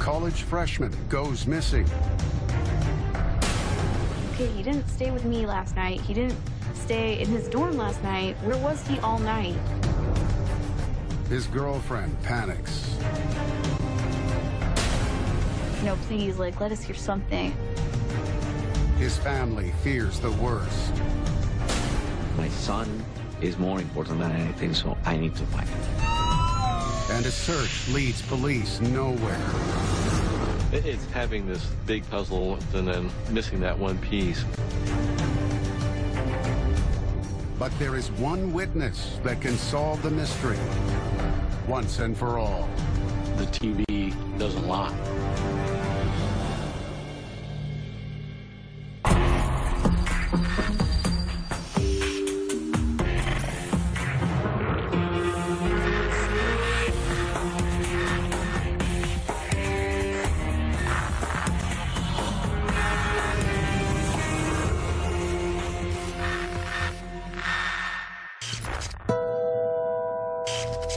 college freshman goes missing. Okay, he didn't stay with me last night. He didn't stay in his dorm last night. Where was he all night? His girlfriend panics. No, please, like, let us hear something. His family fears the worst. My son is more important than anything, so I need to find him. And a search leads police nowhere. It's having this big puzzle and then missing that one piece. But there is one witness that can solve the mystery once and for all. The TV doesn't lie.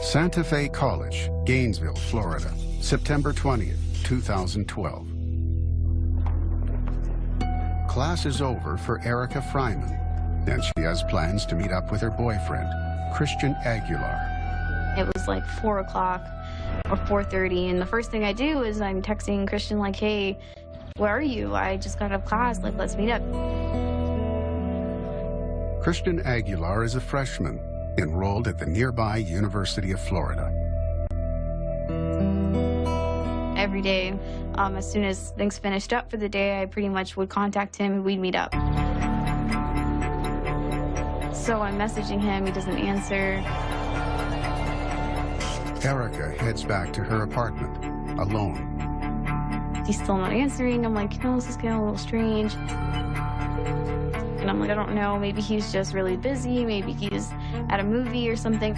Santa Fe College, Gainesville, Florida, September 20th, 2012. Class is over for Erica Fryman, and she has plans to meet up with her boyfriend, Christian Aguilar. It was like 4 o'clock or 4:30, and the first thing I do is I'm texting Christian like, hey, where are you? I just got out of class, like, let's meet up. Christian Aguilar is a freshman, enrolled at the nearby University of Florida. Every day, as soon as things finished up for the day, I pretty much would contact him and we'd meet up. So I'm messaging him, he doesn't answer. Erica heads back to her apartment, alone. He's still not answering. I'm like, you know, this is getting a little strange. And I'm like, I don't know, maybe he's just really busy, maybe he's at a movie or something.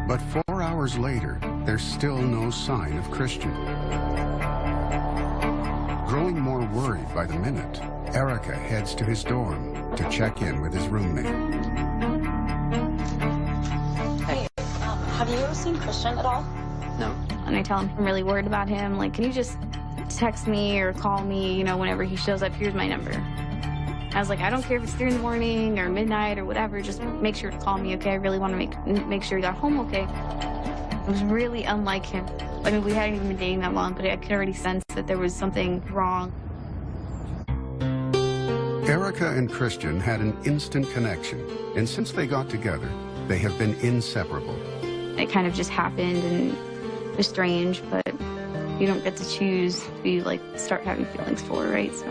But 4 hours later, there's still no sign of Christian. Growing more worried by the minute, Erica heads to his dorm to check in with his roommate. Hey, have you ever seen Christian at all? No. And I tell him I'm really worried about him. Like, can you just text me or call me, you know, whenever he shows up? Here's my number. I was like, I don't care if it's 3 in the morning or midnight or whatever, just make sure to call me, okay? I really want to make sure he got home okay. It was really unlike him. I mean, we hadn't even been dating that long, but I could already sense that there was something wrong. Erica and Christian had an instant connection, and since they got together, they have been inseparable. It kind of just happened, and it was strange, but you don't get to choose who you, like, start having feelings for, right? So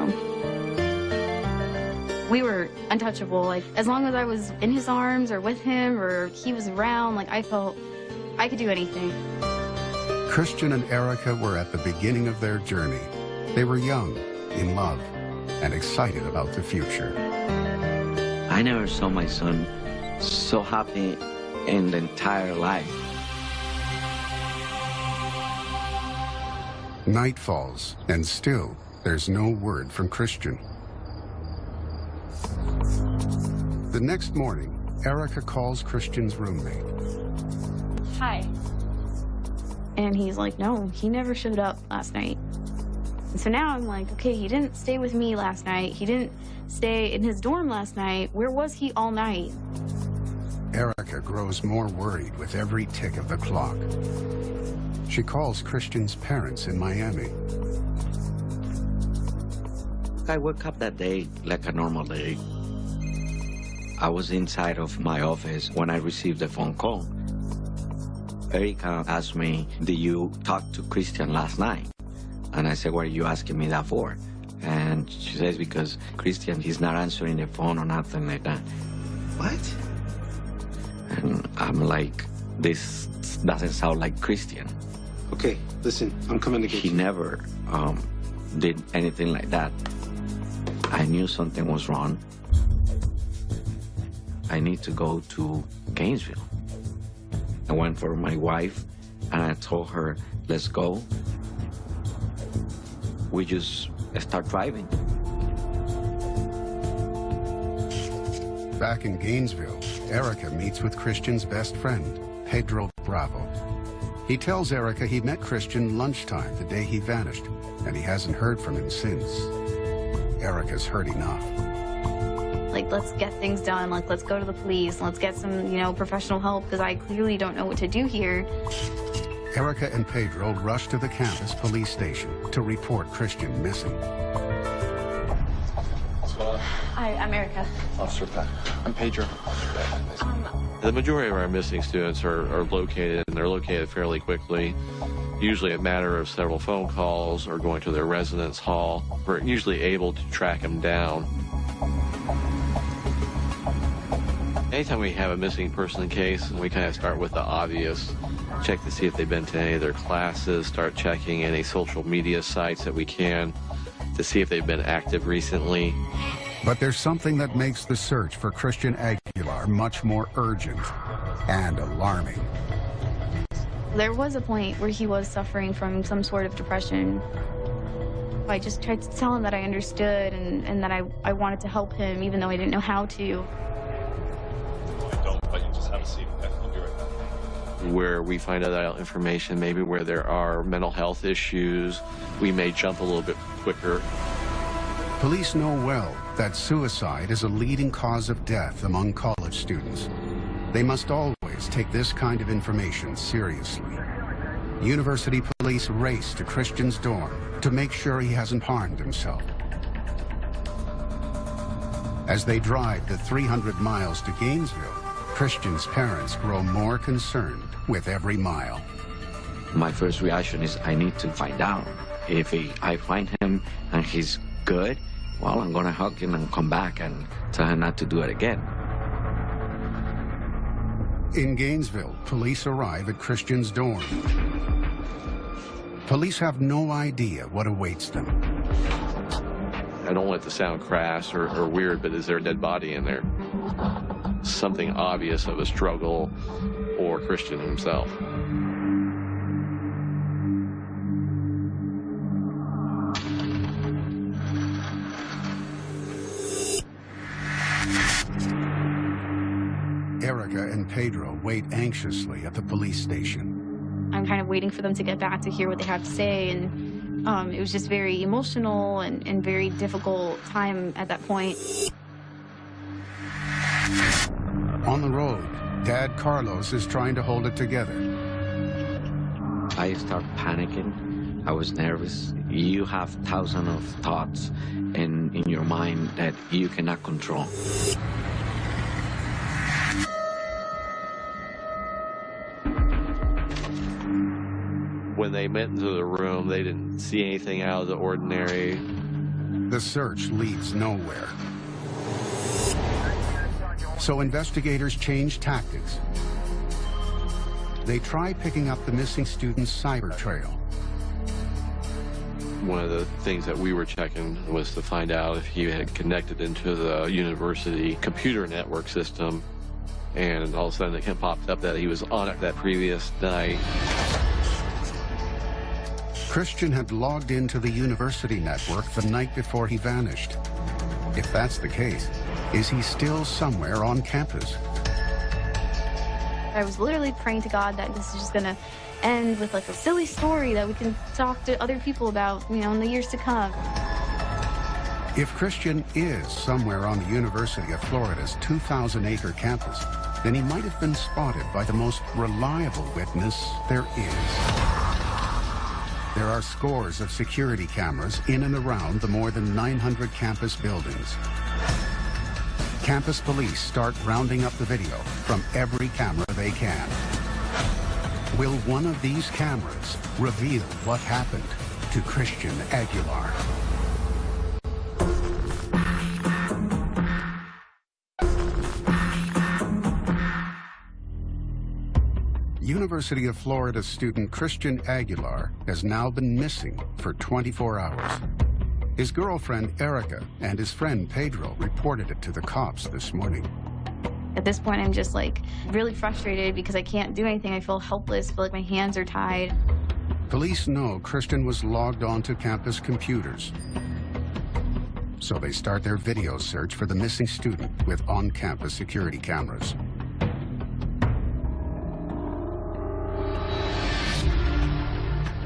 we were untouchable. Like, as long as I was in his arms or with him or he was around, like, I felt I could do anything. Christian and Erica were at the beginning of their journey. They were young, in love, and excited about the future. I never saw my son so happy in the entire life. Night falls, and still, there's no word from Christian. The next morning, Erica calls Christian's roommate. Hi. And he's like, no, he never showed up last night. And so now I'm like, okay, he didn't stay with me last night. He didn't stay in his dorm last night. Where was he all night? Erica grows more worried with every tick of the clock. She calls Christian's parents in Miami. I woke up that day like a normal day. I was inside of my office when I received the phone call. Erica asked me, did you talk to Christian last night? And I said, what are you asking me that for? And she says, because Christian, he's not answering the phone or nothing like that. What? And I'm like, this doesn't sound like Christian. Okay, listen, I'm coming to get He you. never did anything like that. I knew something was wrong. I need to go to Gainesville. I went for my wife, and I told her, let's go. We just start driving. Back in Gainesville, Erica meets with Christian's best friend, Pedro Bravo. He tells Erica he met Christian lunchtime the day he vanished, and he hasn't heard from him since. Erica's hurt enough. Like, let's get things done. Like, let's go to the police. Let's get some, professional help, because I clearly don't know what to do here. Erica and Pedro rush to the campus police station to report Christian missing. Hi, I'm Erica. Officer Pat. I'm Pedro. The majority of our missing students are located, and they're located fairly quickly. Usually a matter of several phone calls or going to their residence hall. We're usually able to track them down. Anytime we have a missing person case, we kind of start with the obvious. Check to see if they've been to any of their classes, start checking any social media sites that we can to see if they've been active recently. But there's something that makes the search for Christian Aguilar much more urgent and alarming. There was a point where he was suffering from some sort of depression. I just tried to tell him that I understood and that I wanted to help him, even though I didn't know how to. But you just have a seat. I'll be right back. Where we find out that information, maybe where there are mental health issues, we may jump a little bit quicker. Police know well that suicide is a leading cause of death among college students. They must always take this kind of information seriously. University police race to Christian's dorm to make sure he hasn't harmed himself. As they drive the 300 miles to Gainesville, Christian's parents grow more concerned with every mile. My first reaction is I need to find out. If I find him and he's good, well, I'm going to hug him and come back and tell him not to do it again. In Gainesville, police arrive at Christian's dorm. Police have no idea what awaits them. I don't want it to sound crass or weird, but is there a dead body in there? Something obvious of a struggle or Christian himself. Erica and Pedro wait anxiously at the police station. I'm kind of waiting for them to get back to hear what they have to say, and it was just very emotional and very difficult time at that point. On the road, Dad Carlos is trying to hold it together. I start panicking. I was nervous. You have thousands of thoughts in your mind that you cannot control. When they went into the room, they didn't see anything out of the ordinary. The search leads nowhere. So investigators change tactics. They try picking up the missing student's cyber trail. One of the things that we were checking was to find out if he had connected into the university computer network system, and all of a sudden it popped up that he was on it that previous night. Christian had logged into the university network the night before he vanished. If that's the case, is he still somewhere on campus? I was literally praying to God that this is just gonna end with like a silly story that we can talk to other people about, in the years to come. If Christian is somewhere on the University of Florida's 2,000-acre campus, then he might have been spotted by the most reliable witness there is. There are scores of security cameras in and around the more than 900 campus buildings. Campus police start rounding up the video from every camera they can. Will one of these cameras reveal what happened to Christian Aguilar? University of Florida student Christian Aguilar has now been missing for 24 hours. His girlfriend Erica and his friend Pedro reported it to the cops this morning. At this point, I'm just like really frustrated because I can't do anything. I feel helpless, I feel like my hands are tied. Police know Christian was logged onto campus computers. So they start their video search for the missing student with on-campus security cameras.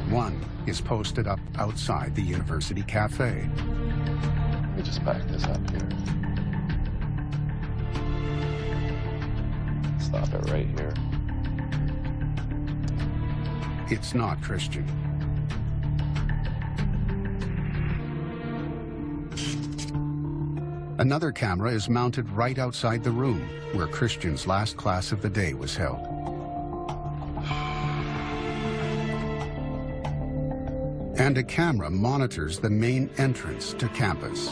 One is posted up outside the university cafe. Let me just back this up here. Stop it right here. It's not Christian. Another camera is mounted right outside the room where Christian's last class of the day was held. And a camera monitors the main entrance to campus.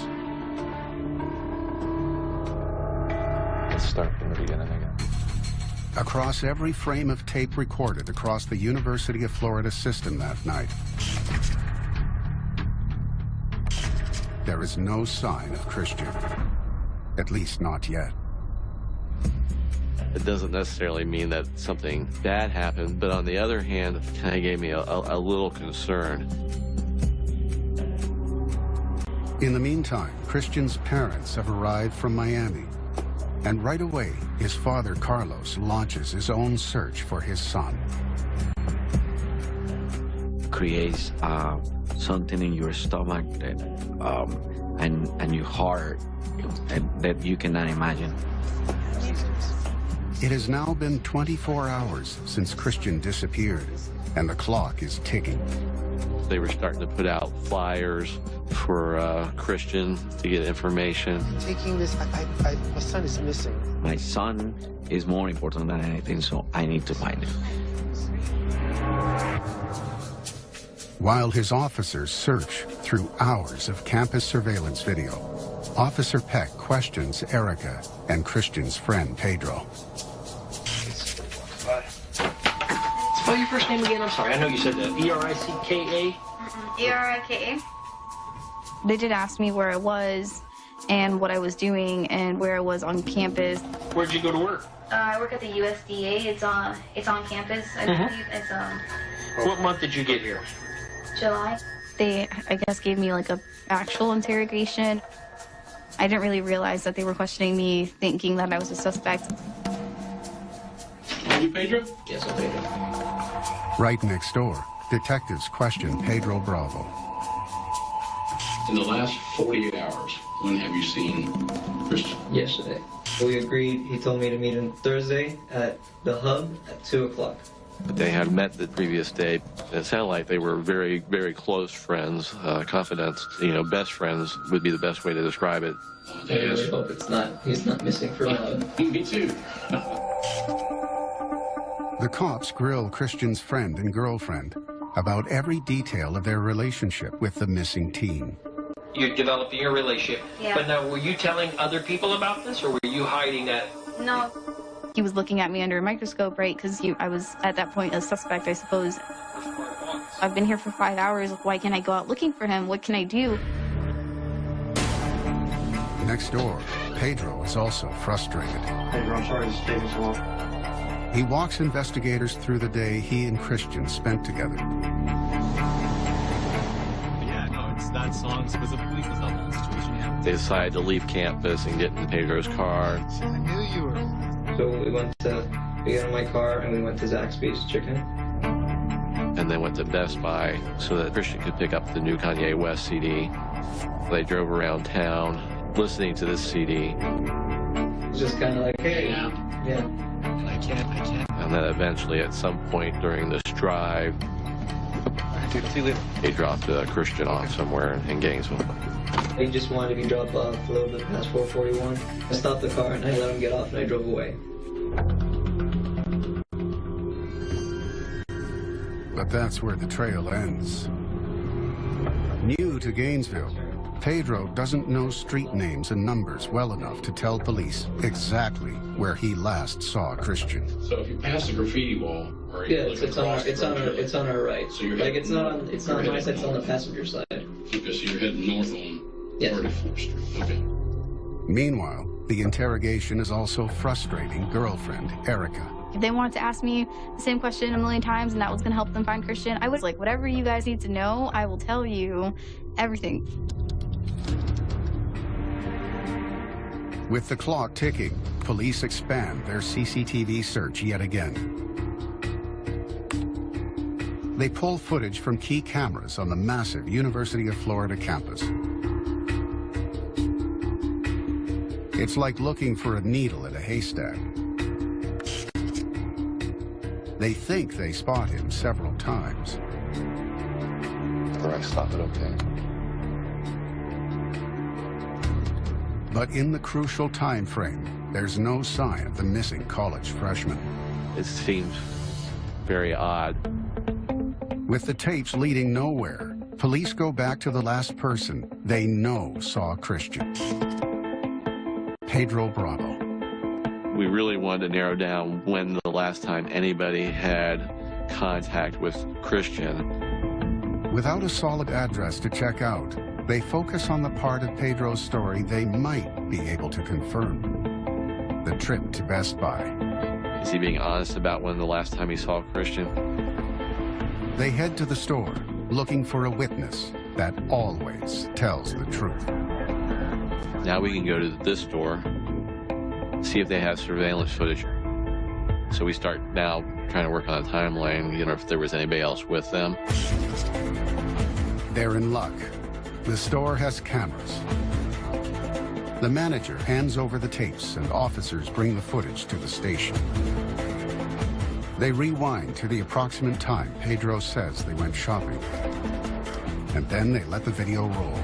Let's start from the beginning again. Across every frame of tape recorded across the University of Florida system that night, there is no sign of Christian. At least not yet. It doesn't necessarily mean that something bad happened, but on the other hand, it kind of gave me a little concern. In the meantime, Christian's parents have arrived from Miami. And right away, his father, Carlos, launches his own search for his son. Creates something in your stomach that, and your heart that you cannot imagine. It has now been 24 hours since Christian disappeared, and the clock is ticking. They were starting to put out flyers for Christian to get information. Taking this, my son is missing. My son is more important than anything, so I need to find him. While his officers search through hours of campus surveillance video, Officer Peck questions Erica and Christian's friend, Pedro. Spell your first name again, I'm sorry. I know you said that. E-R-I-C-K-A? E-R-I-K-A. They did ask me where I was and what I was doing and where I was on campus. Where'd you go to work? I work at the USDA. It's on campus. I believe it's What month did you get here? July. They, I guess, gave me like a actual interrogation. I didn't really realize that they were questioning me, thinking that I was a suspect. Are you Pedro? Yes, I'm Pedro. Right next door, detectives question Pedro Bravo. In the last 48 hours, when have you seen Christian? Yesterday. We agreed, he told me to meet him Thursday at the hub at 2 o'clock. But they had met the previous day. It sounded like they were very, very close friends, confidants. You know, best friends would be the best way to describe it. I really hope he's not missing for a hug. Me too. The cops grill Christian's friend and girlfriend about every detail of their relationship with the missing teen. You're developing your relationship. Yeah. But now, were you telling other people about this, or were you hiding that? No. He was looking at me under a microscope, right? Because I was, at that point, a suspect, I suppose. I've been here for 5 hours. Why can't I go out looking for him? What can I do? Next door, Pedro is also frustrated. Pedro, I'm sorry this is taking so long. He walks investigators through the day he and Christian spent together. Yeah, no, it's that song specifically because of that situation happened. They decided to leave campus and get in Pedro's car. I knew you were. So we got in my car and we went to Zaxby's Chicken. And then went to Best Buy so that Christian could pick up the new Kanye West CD. They drove around town listening to this CD. It's just kind of like, hey, yeah. I can't. And then eventually at some point during this drive, See you later. they dropped Christian off somewhere in Gainesville. He just wanted to be dropped off a little bit past 441. I stopped the car and I let him get off and I drove away. But that's where the trail ends. New to Gainesville, Pedro doesn't know street names and numbers well enough to tell police exactly where he last saw Christian. So if you pass the graffiti wall, or Yeah, it's on our right. So you're like it's not on my heading side, it's on the passenger side. Okay, so you're heading north on Yes. 34th Street. Okay. Meanwhile, the interrogation is also frustrating girlfriend Erica. If they wanted to ask me the same question a million times and that was going to help them find Christian, I was like, whatever you guys need to know, I will tell you everything. With the clock ticking, police expand their CCTV search yet again. They pull footage from key cameras on the massive University of Florida campus. It's like looking for a needle in a haystack. They think they spot him several times. Or I stop it okay. But in the crucial time frame, there's no sign of the missing college freshman. It seems very odd. With the tapes leading nowhere, police go back to the last person they know saw Christian. Pedro Bravo. We really wanted to narrow down when the last time anybody had contact with Christian. Without a solid address to check out, they focus on the part of Pedro's story they might be able to confirm. The trip to Best Buy. Is he being honest about when the last time he saw Christian? They head to the store, looking for a witness that always tells the truth. Now we can go to this store, see if they have surveillance footage. So we start now trying to work on a timeline, if there was anybody else with them. They're in luck. The store has cameras. The manager hands over the tapes and officers bring the footage to the station. They rewind to the approximate time Pedro says they went shopping. And then they let the video roll.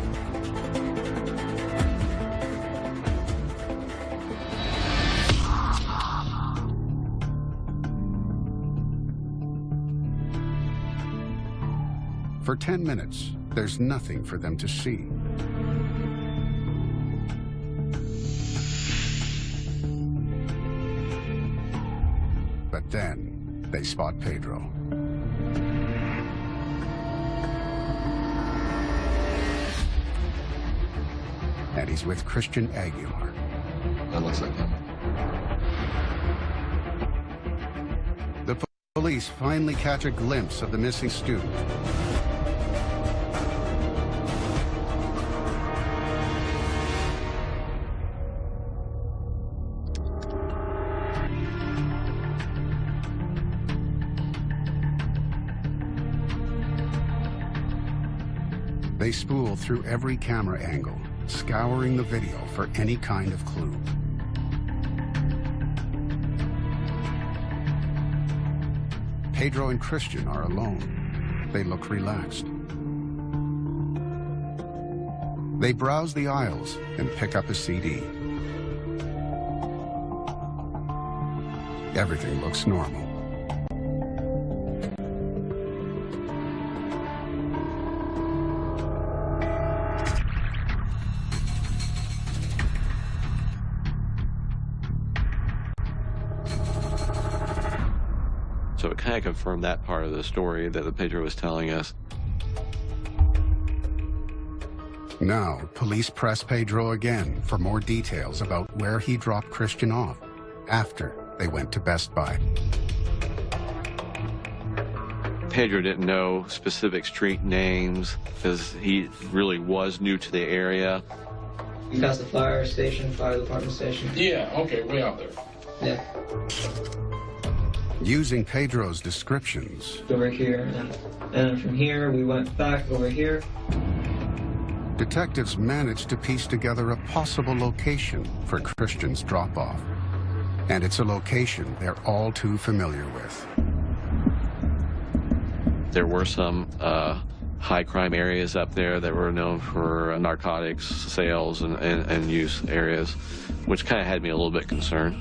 For 10 minutes, there's nothing for them to see. But then, they spot Pedro. And he's with Christian Aguilar. That looks like him. The police finally catch a glimpse of the missing student. They spool through every camera angle, scouring the video for any kind of clue. Pedro and Christian are alone. They look relaxed. They browse the aisles and pick up a CD. Everything looks normal. So it kind of confirmed that part of the story that the Pedro was telling us. Now, police press Pedro again for more details about where he dropped Christian off after they went to Best Buy. Pedro didn't know specific street names because he really was new to the area. You passed the fire station, fire department station? Yeah, okay, way out there. Yeah. Using Pedro's descriptions, Over here, and then from here we went back over here. detectives managed to piece together a possible location for Christian's drop-off. And it's a location they're all too familiar with. There were some high crime areas up there that were known for narcotics sales and use areas, which kind of had me a little bit concerned.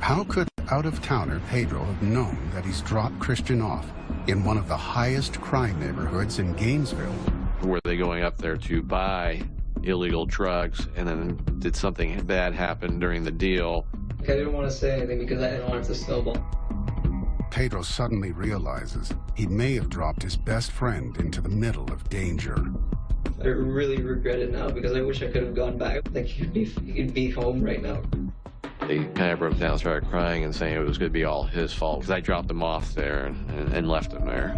How could out-of-towner Pedro have known that he's dropped Christian off in one of the highest crime neighborhoods in Gainesville? Were they going up there to buy illegal drugs, and then did something bad happen during the deal? I didn't want to say anything because I didn't want it to snowball. Pedro suddenly realizes he may have dropped his best friend into the middle of danger. I really regret it now because I wish I could have gone back. Like, he'd be home right now. They kind of broke down, started crying and saying it was going to be all his fault because I dropped him off there and left him there.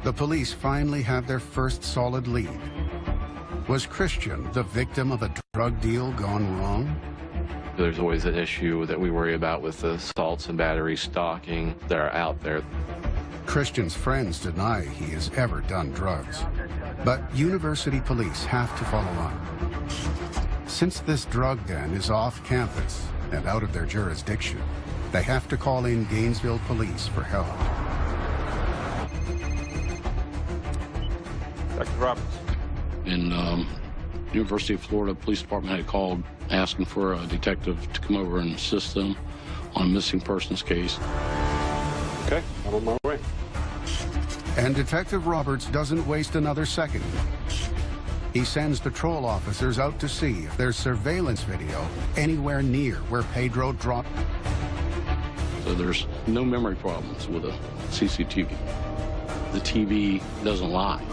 The police finally have their first solid lead. Was Christian the victim of a drug deal gone wrong? There's always an issue that we worry about with the assaults and battery stalking that are out there. Christian's friends deny he has ever done drugs, but university police have to follow on. Since this drug den is off campus and out of their jurisdiction, they have to call in Gainesville police for help. Dr. Roberts. And University of Florida Police Department had called asking for a detective to come over and assist them on a missing persons case. Okay, I'm on my way. And Detective Roberts doesn't waste another second. He sends patrol officers out to see if there's surveillance video anywhere near where Pedro dropped. So there's no memory problems with a CCTV. The TV doesn't lie.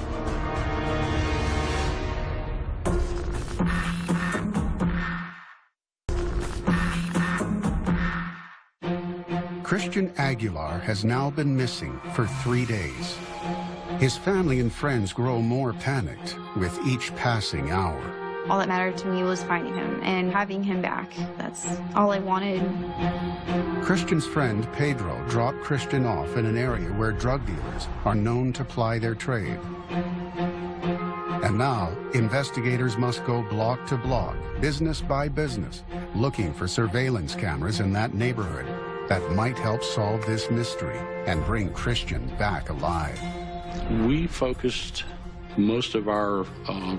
Christian Aguilar has now been missing for 3 days. His family and friends grow more panicked with each passing hour. All that mattered to me was finding him and having him back. That's all I wanted. Christian's friend Pedro dropped Christian off in an area where drug dealers are known to ply their trade. And now, investigators must go block to block, business by business, looking for surveillance cameras in that neighborhood that might help solve this mystery and bring Christian back alive. We focused most of our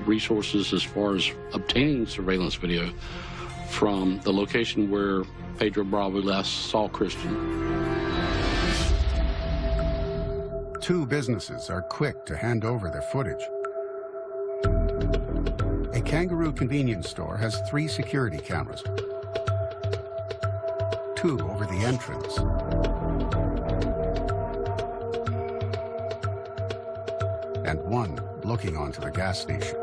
resources as far as obtaining surveillance video from the location where Pedro Bravo last saw Christian. Two businesses are quick to hand over their footage. A Kangaroo convenience store has 3 security cameras. 2 over the entrance. And 1 looking onto the gas station.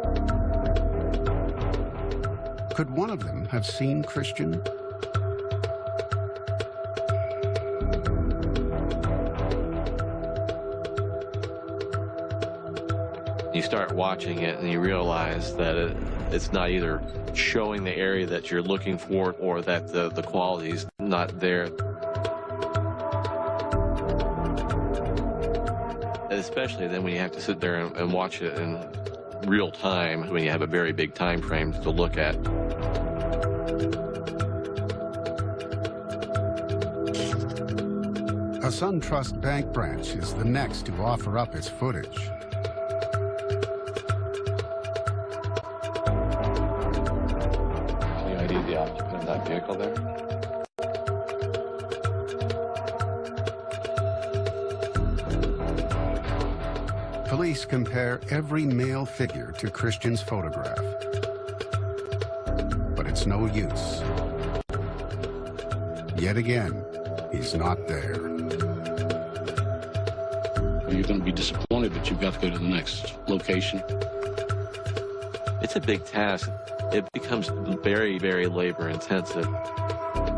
Could one of them have seen Christian? You start watching it and you realize that it's not either showing the area that you're looking for or that the quality's not there. Especially then when you have to sit there and watch it in real time, when you have a very big time frame to look at. A SunTrust Bank branch is the next to offer up its footage. You ID the occupant of that vehicle there? Police compare every male figure to Christian's photograph. But it's no use. Yet again, he's not there. You're going to be disappointed, but you've got to go to the next location. It's a big task. It becomes very, very labor intensive.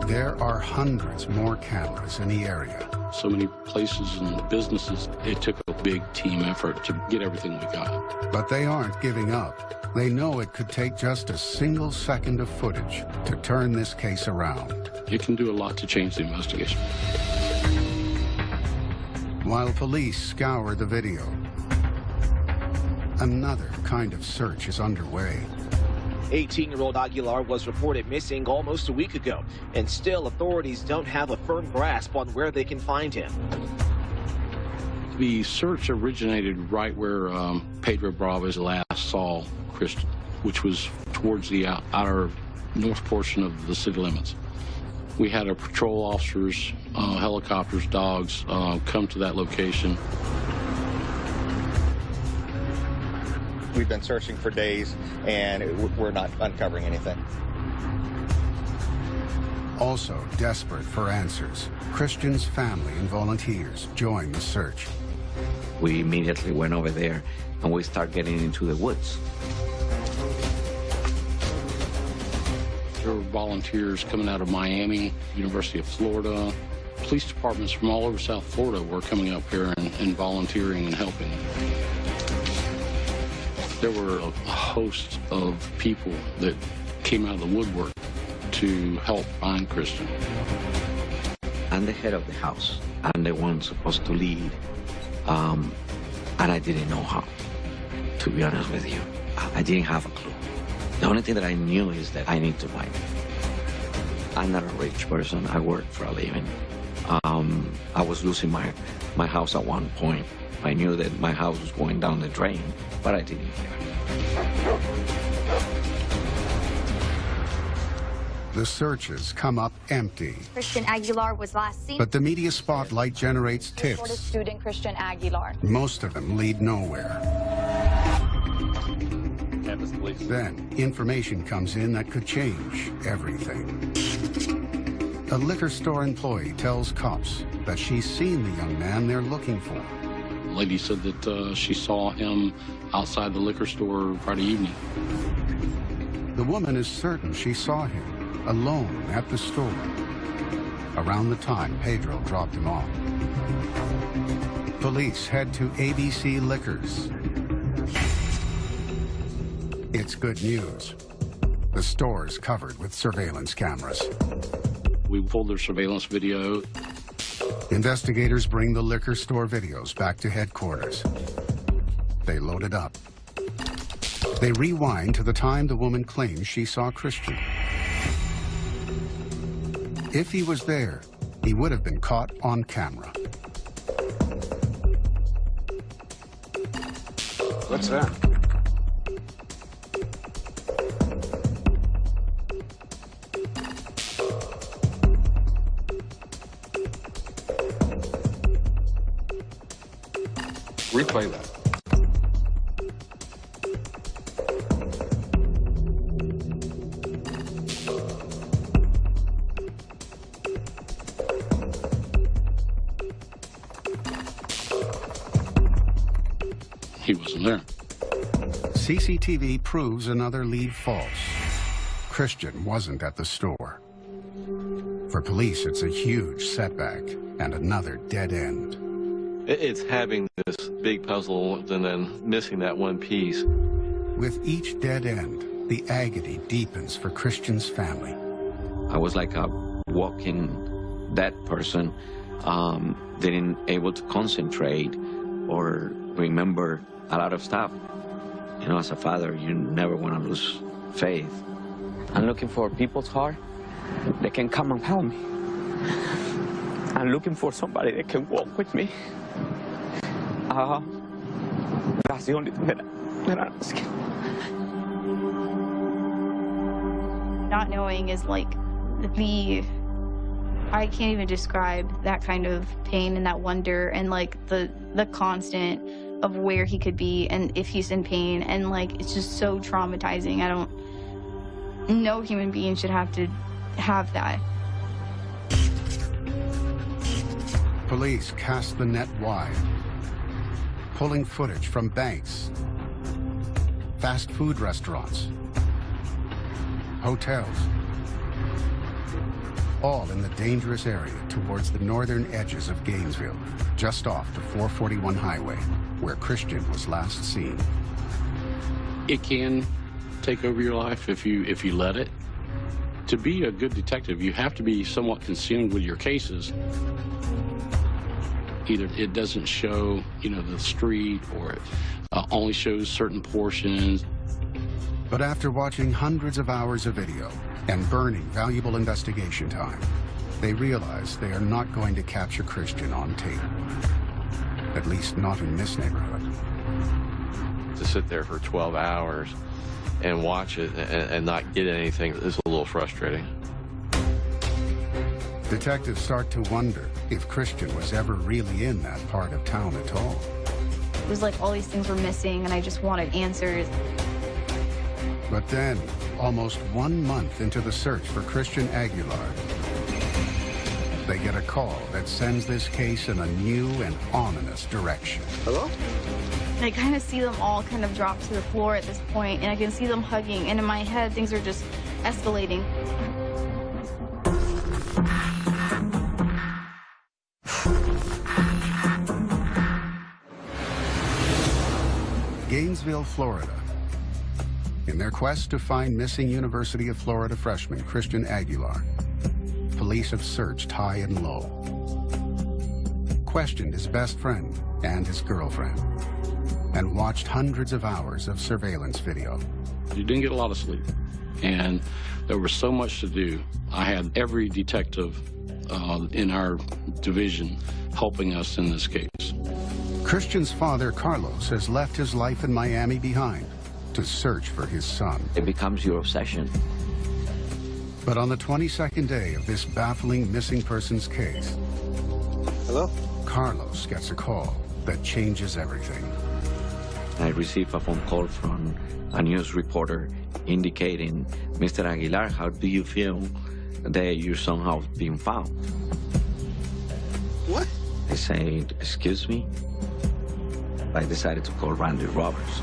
There are hundreds more cameras in the area. So many places and businesses, it took a big team effort to get everything we got. But they aren't giving up. They know it could take just a single second of footage to turn this case around. It can do a lot to change the investigation. While police scour the video, another kind of search is underway. 18-year-old Aguilar was reported missing almost a week ago, and still authorities don't have a firm grasp on where they can find him. The search originated right where Pedro Bravo last saw Christian, which was towards the outer north portion of the city limits. We had our patrol officers, helicopters, dogs come to that location. We've been searching for days, and we're not uncovering anything. Also desperate for answers, Christian's family and volunteers joined the search. We immediately went over there, and we start getting into the woods. There were volunteers coming out of Miami, University of Florida. Police departments from all over South Florida were coming up here and volunteering and helping. There were a host of people that came out of the woodwork to help find Christian. I'm the head of the house. I'm the one supposed to lead. And I didn't know how, to be honest with you. I didn't have a clue. The only thing that I knew is that I need to find him. I'm not a rich person. I work for a living. I was losing my house at one point. I knew that my house was going down the drain, but I didn't care. The searches come up empty. Christian Aguilar was last seen. But the media spotlight generates tips. Student Christian Aguilar. Most of them lead nowhere. Campus police. Then, information comes in that could change everything. A liquor store employee tells cops that she's seen the young man they're looking for. The lady said that she saw him outside the liquor store Friday evening. The woman is certain she saw him alone at the store around the time Pedro dropped him off. Police head to ABC Liquors. It's good news. The store is covered with surveillance cameras. We pulled their surveillance video. Investigators bring the liquor store videos back to headquarters. They load it up. They rewind to the time the woman claims she saw Christian. If he was there, he would have been caught on camera. What's that? Replay that. He wasn't there. CCTV proves another lead false. Christian wasn't at the store. For police, it's a huge setback and another dead end. It's having this big puzzle and then missing that one piece. With each dead end, the agony deepens for Christian's family. I was like a walking dead person, didn't able to concentrate or remember a lot of stuff. You know, as a father, you never want to lose faith. I'm looking for people's heart that can come and help me. I'm looking for somebody that can walk with me. That's the only thing that I'm asking. Not knowing is like I can't even describe that kind of pain and that wonder and like the constant of where he could be and if he's in pain, and like it's just so traumatizing. No human being should have to have that. Police cast the net wide, pulling footage from banks, fast food restaurants, hotels, all in the dangerous area towards the northern edges of Gainesville, just off the 441 highway, where Christian was last seen. It can take over your life if you let it. To be a good detective, you have to be somewhat consumed with your cases. Either it doesn't show, the street, or it only shows certain portions. But after watching hundreds of hours of video and burning valuable investigation time, they realize they are not going to capture Christian on tape. At least not in this neighborhood. To sit there for 12 hours and watch it and not get anything is a little frustrating. Detectives start to wonder if Christian was ever really in that part of town at all. It was like all these things were missing and I just wanted answers. But then, almost 1 month into the search for Christian Aguilar, they get a call that sends this case in a new and ominous direction. Hello? And I kind of see them all kind of drop to the floor at this point, and I can see them hugging, and in my head, things are just escalating. Gainesville, Florida. In their quest to find missing University of Florida freshman Christian Aguilar, police have searched high and low, questioned his best friend and his girlfriend, and watched hundreds of hours of surveillance video. You didn't get a lot of sleep, and there was so much to do. I had every detective in our division helping us in this case. Christian's father, Carlos, has left his life in Miami behind to search for his son. It becomes your obsession. But on the 22nd day of this baffling missing persons case, hello? Carlos gets a call that changes everything. I received a phone call from a news reporter indicating, Mr. Aguilar, how do you feel that your son has been found? What? I said, excuse me? I decided to call Randy Roberts.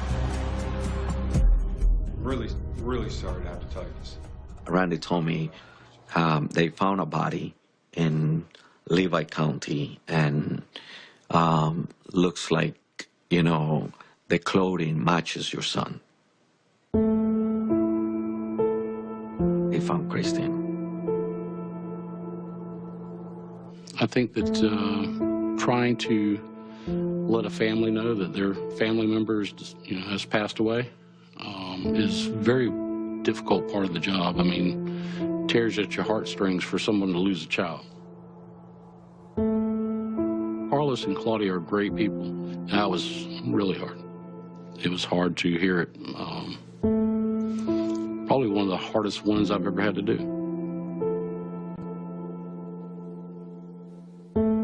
Really sorry to have to tell you this. Randy told me they found a body in Levy County, and looks like, you know, the clothing matches your son. They found Christian. I think that trying to let a family know that their family member has passed away is a very difficult part of the job. I mean, tears at your heartstrings for someone to lose a child. Carlos and Claudia are great people. That was really hard. It was hard to hear it. Probably one of the hardest ones I've ever had to do.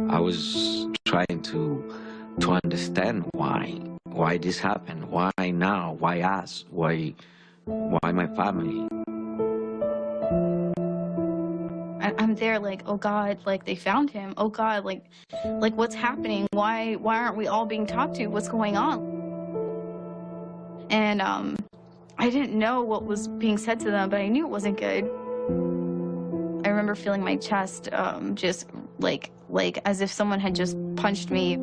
I was trying to understand why this happened, why now, why us, why my family. I'm there like, oh God, like they found him. Oh God, like what's happening? Why aren't we all being talked to? What's going on? And I didn't know what was being said to them, but I knew it wasn't good. I remember feeling my chest just like as if someone had just punched me.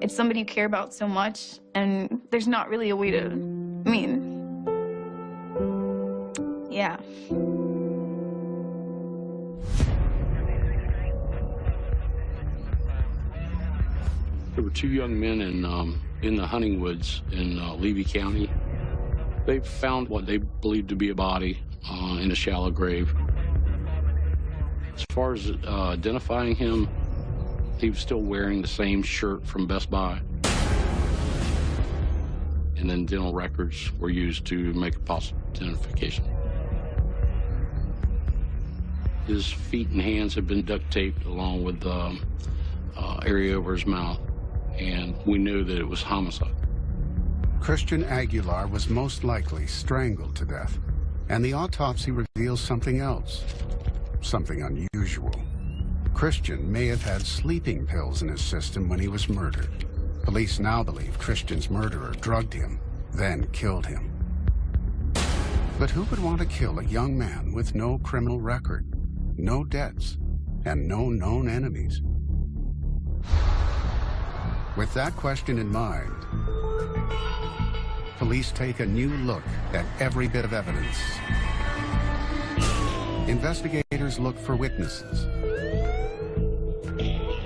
It's somebody you care about so much, and there's not really a way to, yeah. There were two young men in the hunting woods in Levy County. They found what they believed to be a body in a shallow grave. As far as identifying him, he was still wearing the same shirt from Best Buy. And then dental records were used to make a possible identification. His feet and hands had been duct taped along with the area over his mouth, and we knew that it was homicide. Christian Aguilar was most likely strangled to death, and the autopsy reveals something else, something unusual. Christian may have had sleeping pills in his system when he was murdered. Police now believe Christian's murderer drugged him, then killed him. But who would want to kill a young man with no criminal record, no debts, and no known enemies? With that question in mind, police take a new look at every bit of evidence. Investigators look for witnesses.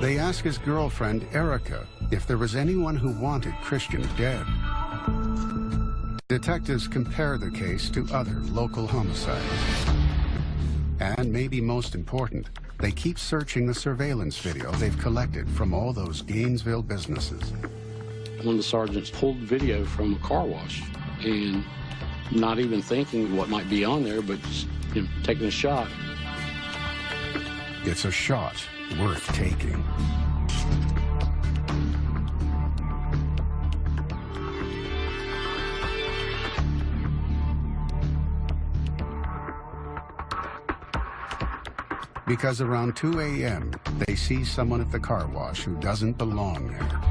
They ask his girlfriend, Erica, if there was anyone who wanted Christian dead. Detectives compare the case to other local homicides. And maybe most important, they keep searching the surveillance video they've collected from all those Gainesville businesses. One of the sergeants pulled video from a car wash, and not even thinking what might be on there, but just taking a shot. It's a shot worth taking. Because around 2 a.m., they see someone at the car wash who doesn't belong there.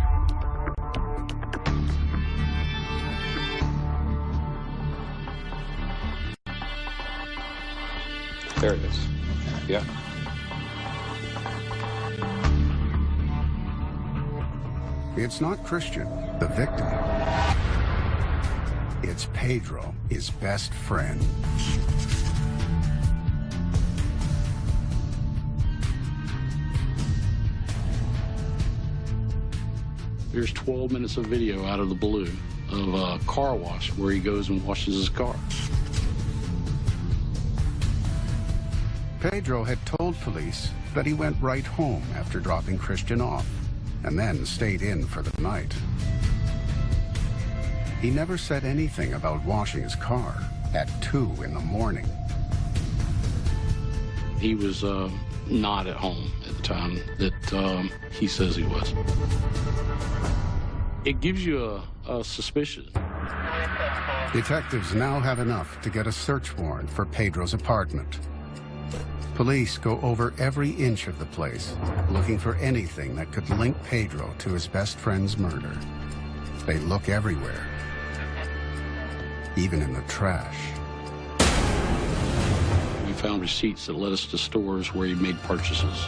There it is. Yeah. It's not Christian, the victim. It's Pedro, his best friend. There's 12 minutes of video out of the blue of a car wash where he goes and washes his car. Pedro had told police that he went right home after dropping Christian off, and then stayed in for the night. He never said anything about washing his car at 2 in the morning. He was not at home at the time that he says he was. It gives you a suspicion. Detectives now have enough to get a search warrant for Pedro's apartment. Police go over every inch of the place, looking for anything that could link Pedro to his best friend's murder. They look everywhere, even in the trash. We found receipts that led us to stores where he made purchases.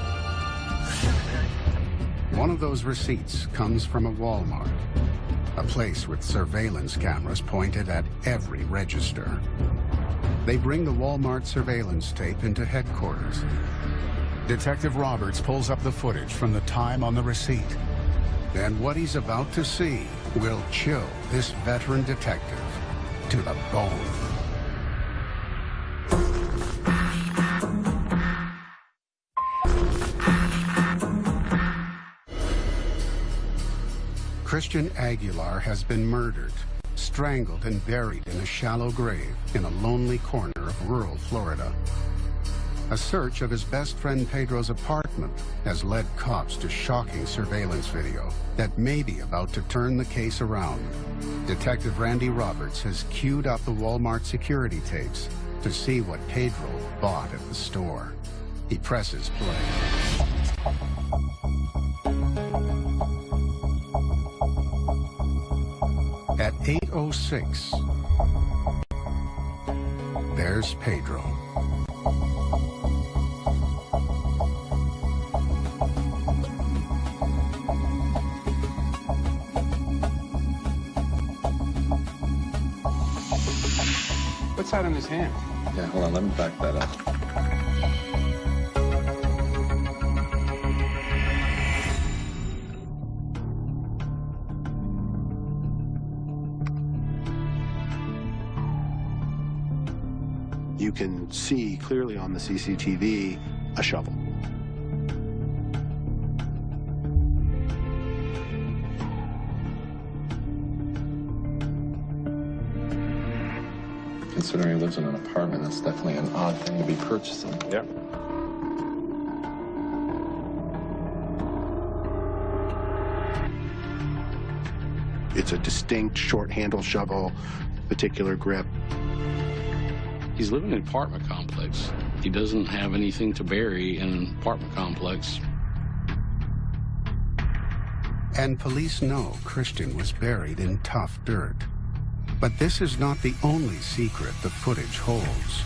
One of those receipts comes from a Walmart, a place with surveillance cameras pointed at every register. They bring the Walmart surveillance tape into headquarters. Detective Roberts pulls up the footage from the time on the receipt. Then what he's about to see will chill this veteran detective to the bone. Christian Aguilar has been murdered, strangled and buried in a shallow grave in a lonely corner of rural Florida. A search of his best friend Pedro's apartment has led cops to shocking surveillance video that may be about to turn the case around. Detective Randy Roberts has queued up the Walmart security tapes to see what Pedro bought at the store. He presses play. At 8:06, there's Pedro. What's that in his hand? Yeah, hold on, let me back that up. You can see clearly on the CCTV a shovel. Considering he lives in an apartment, that's definitely an odd thing to be purchasing. Yeah. It's a distinct short handle shovel, particular grip. He's living in an apartment complex. He doesn't have anything to bury in an apartment complex. And police know Christian was buried in tough dirt. But this is not the only secret the footage holds.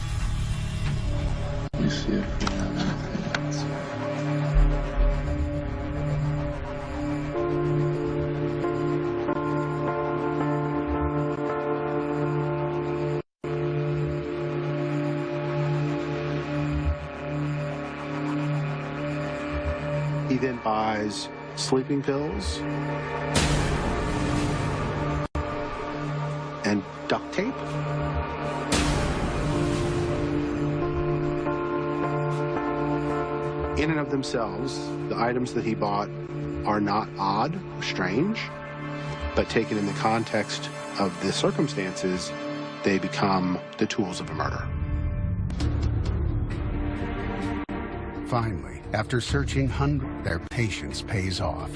Let me see if we have anything else. He then buys sleeping pills and duct tape. In and of themselves, the items that he bought are not odd or strange, but taken in the context of the circumstances, they become the tools of a murder. Finally, after searching hundreds, their patience pays off.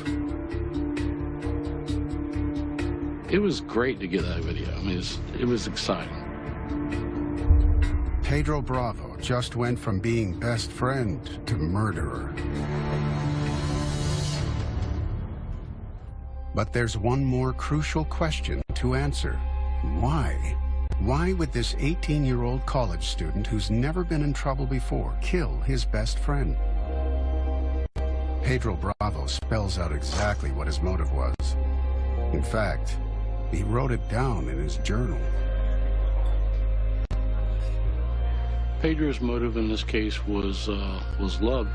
It was great to get that video. I mean, it was exciting. Pedro Bravo just went from being best friend to murderer. But there's one more crucial question to answer. Why? Why would this 18-year-old college student who's never been in trouble before kill his best friend? Pedro Bravo spells out exactly what his motive was. In fact, He wrote it down in his journal. Pedro's motive in this case was love.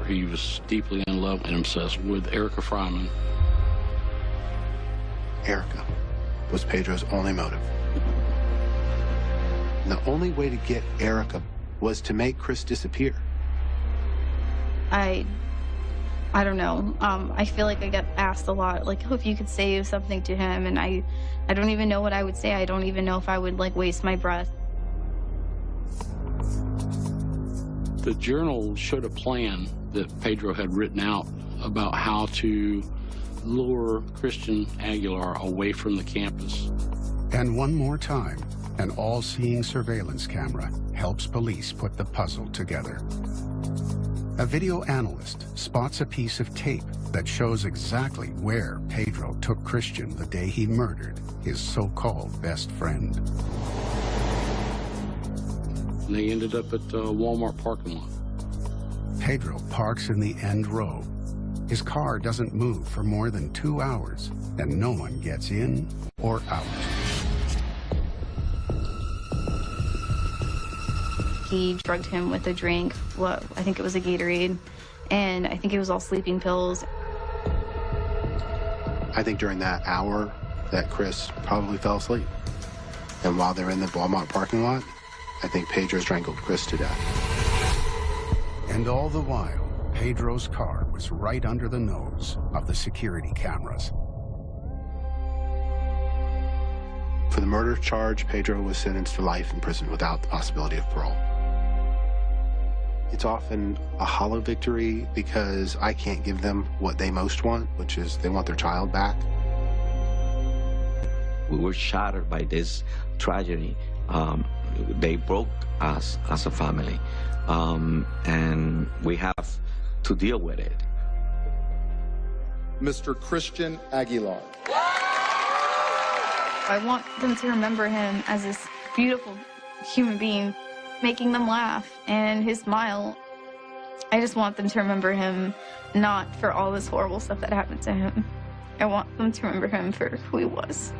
He was deeply in love and obsessed with Erica Fryman. Erica was Pedro's only motive. And the only way to get Erica was to make Chris disappear. I don't know. I feel like I get asked a lot, like, oh, if you could say something to him, and I don't even know what I would say. I don't even know if I would, like, waste my breath. The journal showed a plan that Pedro had written out about how to lure Christian Aguilar away from the campus. And one more time, an all-seeing surveillance camera helps police put the puzzle together. A video analyst spots a piece of tape that shows exactly where Pedro took Christian the day he murdered his so-called best friend. And they ended up at the Walmart parking lot. Pedro parks in the end row. His car doesn't move for more than 2 hours, and no one gets in or out. He drugged him with a drink. Well, I think it was a Gatorade, and I think it was all sleeping pills. I think during that hour that Chris probably fell asleep. And while they're in the Walmart parking lot, I think Pedro strangled Chris to death. And all the while, Pedro's car was right under the nose of the security cameras. For the murder charge, Pedro was sentenced to life in prison without the possibility of parole. It's often a hollow victory because I can't give them what they most want, which is they want their child back. We were shattered by this tragedy. They broke us as a family, and we have to deal with it. Mr. Christian Aguilar. I want them to remember him as this beautiful human being, making them laugh, and his smile. I just want them to remember him not for all this horrible stuff that happened to him. I want them to remember him for who he was.